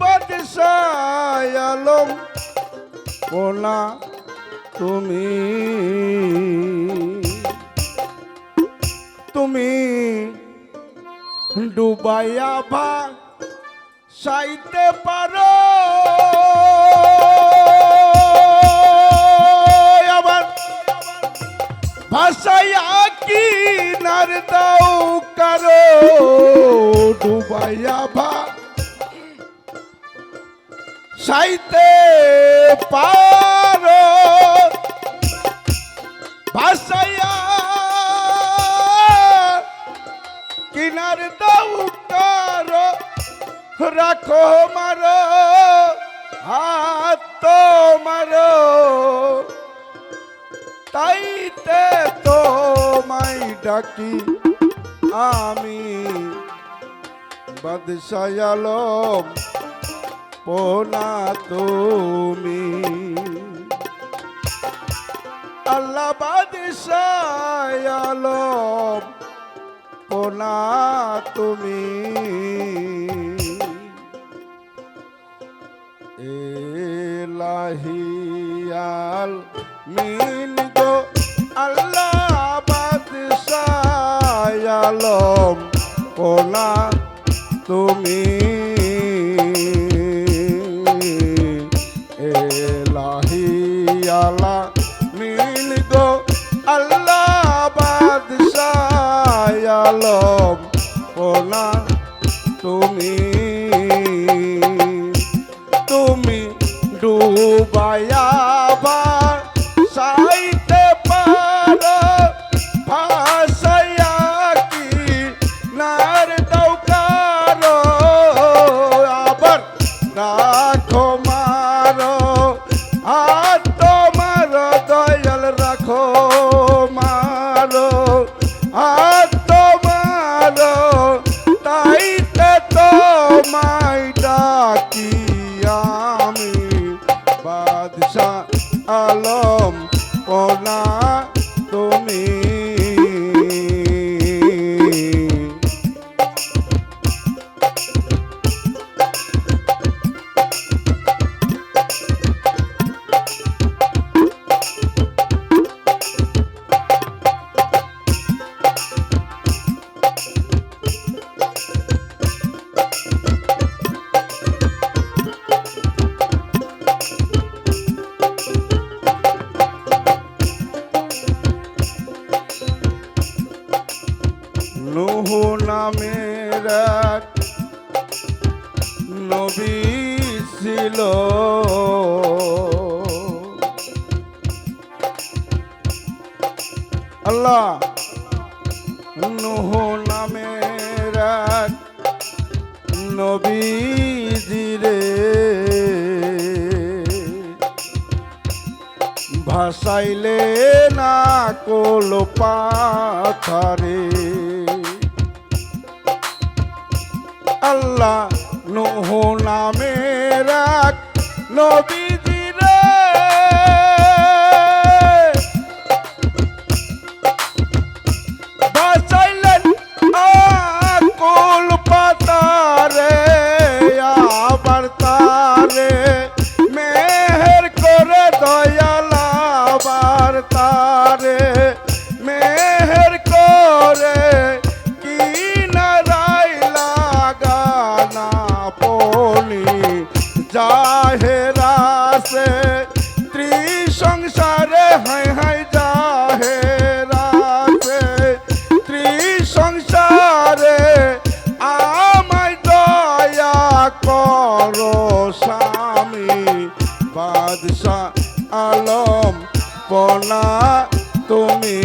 বাদশাহ আলম পোনা তুমি তুমি ডুবাইয়া ভাসাইতে পারো আবার ভাসাইয়া কিনার দাও কারো ডুবাইয়া ভাসাইতে পারো ভাসাইয়া কিনার দাও কারো রাখো মারো হাত মারো তাইতে তোমায় ডাকি আমি বাদশাহ আলম পোনা তুমি আল্লাহ বাদশাহ আলম পোনা তুমি এলাহিয়াল মিন গো আল্লাহ বাদশাহ আলম পোনা তুমি এলাহিয়ালা মিন গো আল্লাহ বাদশাহ আলম পোনা তুমি তুমি ডুবাইয়া ভাসাইতে পারো ভাসাইয়া কিনার দাও কারো আবার রাখো মারো হাত মারো দয়াল রাখো মারো হাত মারো তাইতে তোমায় ডাকি আমি বাদশাহ আলম পোনা তুমি নূহ নামের এক নবী ছিল আল্লাহ নূহ নামের এক নবীজিরে ভাসাইলে না কোল পাথারে আল্লাহ নূহ নামের এক নবীজিরে ভাসাইলেন কোল পাতারে আবার তারে মেহের করে দয়াল আবার তারে মেহের করে কিনারাই লাগানা পলি জাহেরা সে ত্রিসংসারে হাই হাই জাহেরা সে ত্রিসংসারে আমায় দয়া করো স্বামী বাদশাহ আলম পোনা তুমি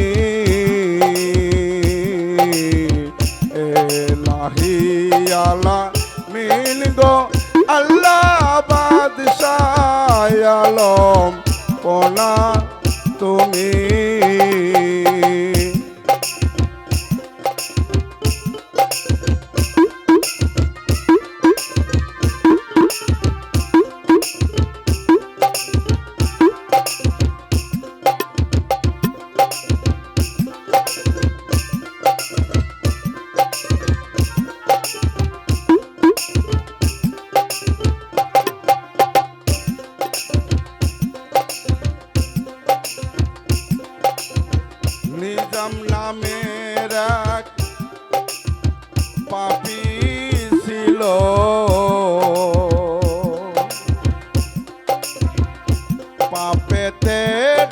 নিজাম নামের এক পাপী ছিল, পাপেতে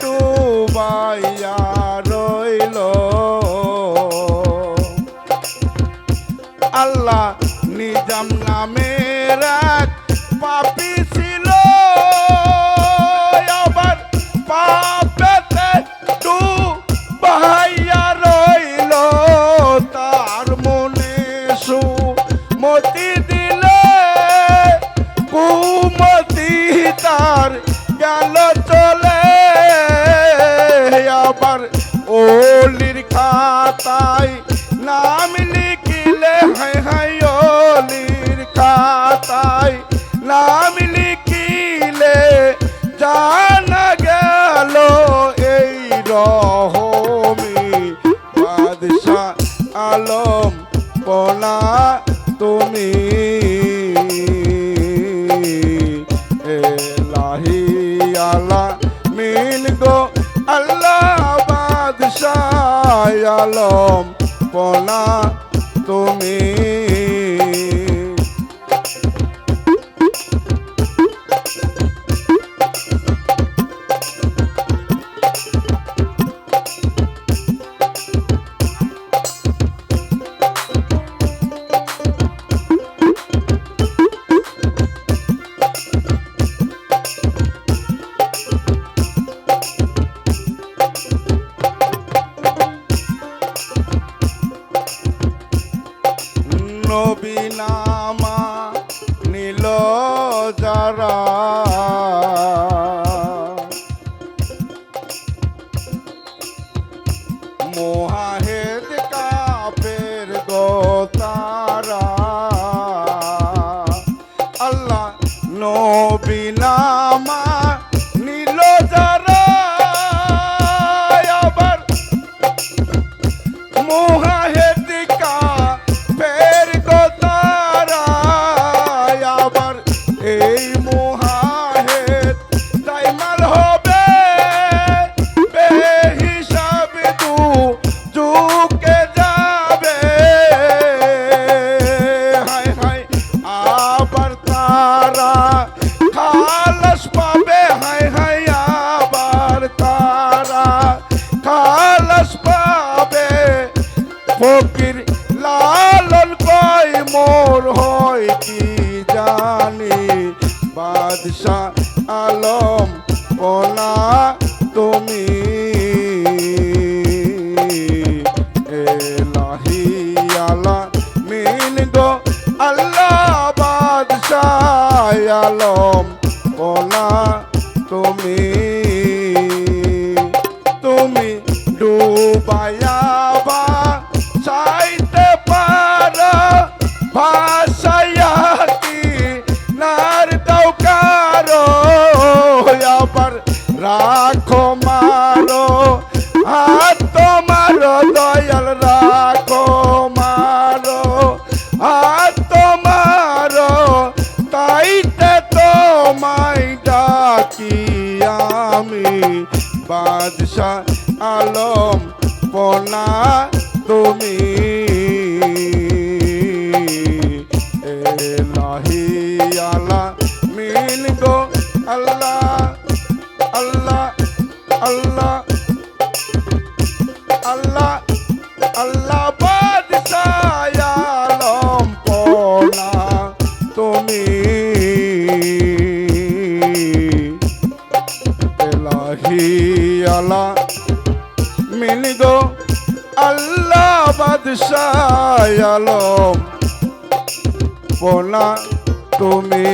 ডুবাইয়া রইল। আল্লাহ নিজাম নামের এক পাপী ছিল, আবার পাপেতে ডুবাইয়া রইল। তার মনে সুমতি দিলে কুমতি তার গেল চলে। আবার ওলির খাতায় নাম লিখিলে, হায় হায় ওলির খাতায় নাম লিখিলে জানা গেল এই রহমি বাদশাহ আলম পোনা তুমি। এলাহি আলা মিন গো আল্লাহ বাদশাহ আলম পোনা তুমি। নবী নামা নীল যারা, মোহাহেদ কাফের গো তারা। আল্লাহ নবী নামা নীল যারা, আবার মোহাহেদ কাফের গো তারা। আবার এই মোহাহেদ দাইমাল হবে বেহিসাব দুজকে যাবে। হায় হায় আবার তারা খালাস পাবে, হায় হায় আবার তারা খালাস পাবে। ফকির লালন কয় মোর হয় কি জানি, বাদশাহ আলম পোনা তুমি। এলাহি আলা মিন গো আল্লাহ বাদশাহ আলম পোনা তুমি। তুমি ডুবাইয়া বা চাইতে পারো ভাসাইয়া কি নার দাও কারো। আবার রাখো মারো হাত তোমারো দয়াল, রাখো মারো হাত তোমারো। তাইতে তোমায় ডাকি আমি বাদশাহ আলম পোনা তুমি। এলাহি আলা মিন গো আল্লাহ আল্লাহ আল্লাহ আল্লাহ আল্লাহ বাদশাহ আলম পোনা তুমি। এলাহি আলা মিন গো আল্লাহ বাদশাহ আলম পোনা তুমি।